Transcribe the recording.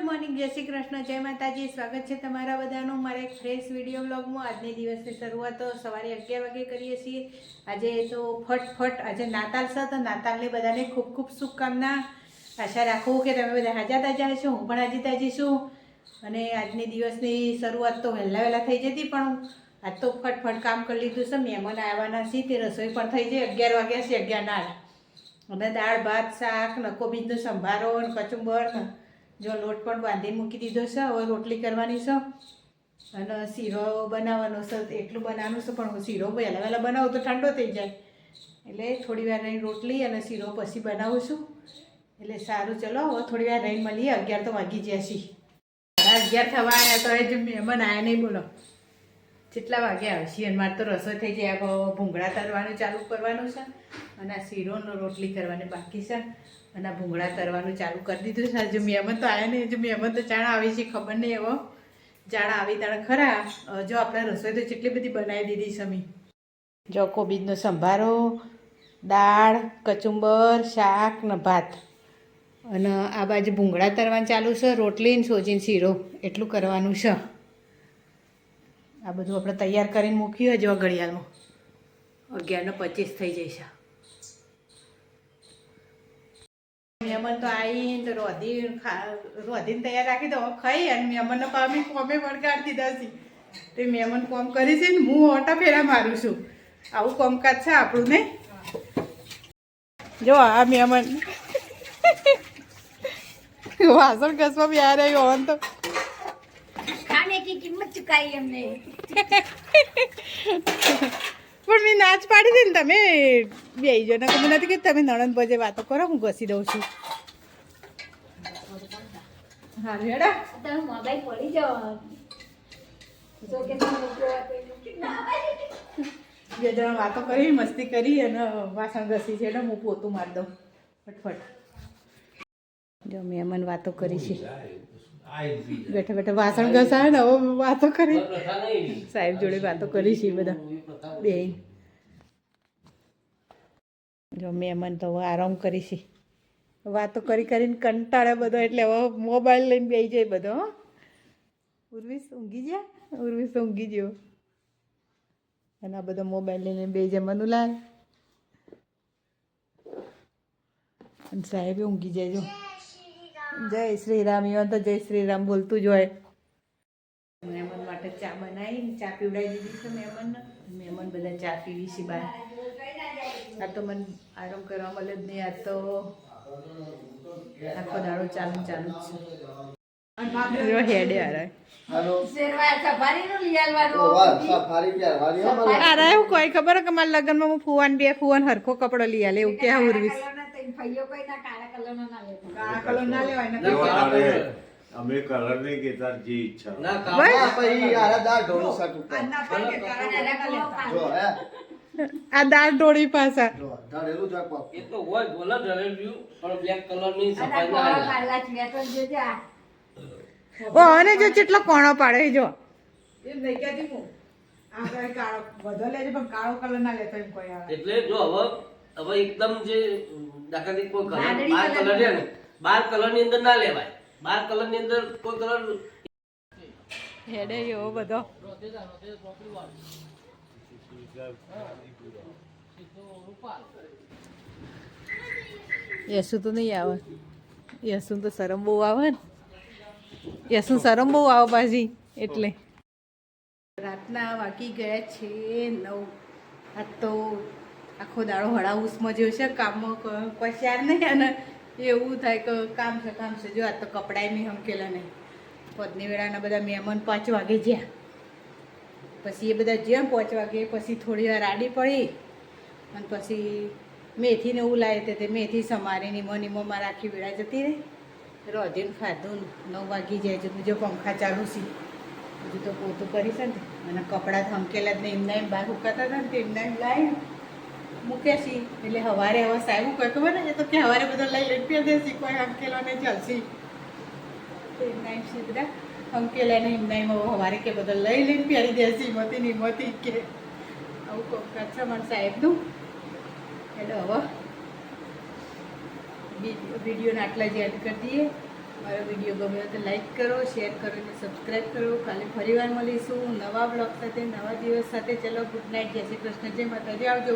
Morning, જય શ્રી કૃષ્ણ, જય માતાજી. સ્વાગત છે તમારા બધાનું મારા એક ફ્રેશ વિડીયો બ્લોગમાં. આજની દિવસની શરૂઆત તો સવારે 11 વાગે કરીએ છીએ. આજે તો ફટફટ આજે નાતાલ છે, તો નાતાલની બધાને ખૂબ ખૂબ શુભકામના. આશા રાખું કે તમે બધા હાજા તાજા હશો, હું પણ હાજી તાજી છું. અને આજની દિવસની શરૂઆત તો વહેલા થઈ જતી, પણ આજ તો ફટફટ કામ કરી લીધું છે. મહેમાન આવવાના છે, તે રસોઈ પણ થઈ જાય. 11 વાગ્યા છે, 11 ના. અને દાળ ભાત શાક ને કોબીજનો સંભારો ને કચુંબર ને જો લોટ પણ બાંધી મૂકી દીધો છે. હવે રોટલી કરવાની છે અને શીરો બનાવવાનો છે. એટલું બનાવવાનું છે, પણ હું શીરો વહેલા બનાવું તો ઠંડો થઈ જાય, એટલે થોડી વાર રહીને રોટલી અને શીરો પછી બનાવું છું. એટલે સારું, ચલો હવે થોડી વાર રહીને મળીએ. 11 તો વાગી ગયા છે. 11 થવા આવ્યા તો એ જ મહેમાન આવ્યા નહીં, બોલો કેટલા વાગે આવશે. અને મારે તો રસોઈ થઈ જાય. ભૂંગળા તરવાનું ચાલુ કરવાનું છે અને આ શીરોનો રોટલી કરવાની બાકી છે અને આ ભૂંગળા તરવાનું ચાલુ કરી દીધું છે. હજુ મહેમાન તો આવ્યા નહીં, હજુ મહેમાન તો જાણ આવી છે, ખબર નહીં એવો જાણ આવી તાણે ખરા. જો આપણે રસોઈ તો કેટલી બધી બનાવી દીધી છે અમે. જો કોબીજનો સંભારો, દાળ, કચુંબર, શાક ને ભાત, અને આ બાજુ ભૂંગળા તરવાનું ચાલુ છે. રોટલી ને સોજીને શીરો એટલું કરવાનું છે. આ બધું આપણે તૈયાર કરીને મૂક્યું જો ઘડિયાળમાં 11:25 થઈ જશે. મહેમાન તો આવીને તો રોધીને તૈયાર રાખી દો, ખાઈ અને મહેમાનને પામી કોમે વળગાડી દીધા છે. તે મહેમાન કોમ કરી છે ને હું ઓટા ફેરા મારું છું. આવું કોમકાજ છે આપણું, નહીં? જો આ મહેમાન વાસણ ઘસવા બી આ રહ્યો હોન તો खाने की कीमत चुकाई हमने. પણ મેં નાચ પાડી હતી ને, તમે બેસી જો ને. ખબર નથી કે તમે નણંદ બજે વાતો કરો, હું ઘસી દઉં છું. હા રેડા તમે મોબાઈલ પડી જાઓ. જો કે બે જણા વાતો કરી, મસ્તી કરી અને વાસણ ઘસી છે. એટલે હું પોતું મારી દઉં ફટફટ. જો મહેમાન વાતો કરી છે, બેઠા બેઠા વાસણ ઘસાય ને હવે વાતો કરી. સાહેબ જોડે વાતો કરી છે બધા બે. જો મહેમાન તો હવે આરામ કરી છે, વાતો કરી કરીને કંટાળે બધો, એટલે હવે મોબાઈલ લઈને બેસી જાય બધો. ઉર્વિશ ઊંઘી ગયા, ઉર્વિશ તો ઊંઘી ગયો અને આ બધો મોબાઈલ લઈને બેસી જાય. મનુલાલ અને સાહેબ ઊંઘી જાય. જો જય શ્રી રામ, તો જય શ્રી રામ બોલતું જ હોય. મહેમાન માટે ચા બનાવી, ચા પીવડાવી દીધી છે મહેમાનને. મહેમાન બધા ચા પીવી છે બહાર. આ તો મને આરામ કરવા મળે જ નહીં. આ તો આખો દાડો ચાલુ જ છે. હેડે અરે એવું કોઈ ખબર કે મારા લગ્નમાં હું ફુવાન બે ફુવાન હરખો કપડો લઈ આલે એવું કે ઉર્વીશ. અમે કલર નહીં કેતા, જે ઈચ્છા આ દાળ ઢોળી પાછા ઓ અને જો કેટલો કોણો પાડે જો. એમ નહીં કહેતી હું આપણે કાળો બધો લેજો, પણ કાળો કલર ના લેતો એમ કોઈ આવે. એટલે જો હવે એકદમ જે દાખલા કોઈ કલર બાર કલર છે ને, બાર કલર ની અંદર ના લેવાય. બાર કલર ની અંદર કોઈ કલર હેડે એવો બધો. યસુ તો નહીં આવે, યસુ તો શરમ બહુ આવે ને. યસુ શરમ બહુ આવે પાછી, એટલે રાતના વાગી ગયા છે 9. આ તો આખો દાડો હળાઉસમાં જેવું છે, કામમાં કોઈ શેર નહીં. અને એવું થાય કે કામ છે. જો આ તો કપડાય નહીં હમકેલા નહીં. પદની વેળાના બધા મહેમાન 5 વાગે જ્યાં, પછી એ બધા જ્યાં 5 વાગે પછી થોડી વાર આડી પડી અને પછી મેથીને એવું લાવે તે મેથી સમારી નીમોમાં રાખી વેળા જતી રહી. રોધીને ખાધું 9 વાગી જાય છે. જો પંખા ચાલુ છે, બધું તો પોતું કરી છે ને. અને કપડાં થમકેલા જ નહીં, એમના એમ બહાર ઉકાતા હતા ને, તે એમના એમ લાવી મૂકે છે. એટલે સવારે હવે સાહેબ કોઈ ખબર ને, તો કે સવારે બધો લઈ લઈને પહેર દેશે, કોઈ હમકેલો નહીં ચાલશે. એમના એમ છે બધા હમકેલા નહીં, એમના એમ સવારે કે બધો લઈ લઈને પહેરી દેશે. હિંમતી કે આવું કોમકાજ છે મારા સાહેબનું. એટલે હવે વિડીયોને આટલા જ એડ કરી દઈએ. મારો વિડીયો ગમ્યો તો લાઈક કરો, શેર કરો અને સબસ્ક્રાઈબ કરો. કાલે ફરીવાર મળીશું નવા બ્લોગ સાથે, નવા દિવસ સાથે. ચલો, ગુડ નાઇટ, જય શ્રી કૃષ્ણ, જય માતાજી, આવજો.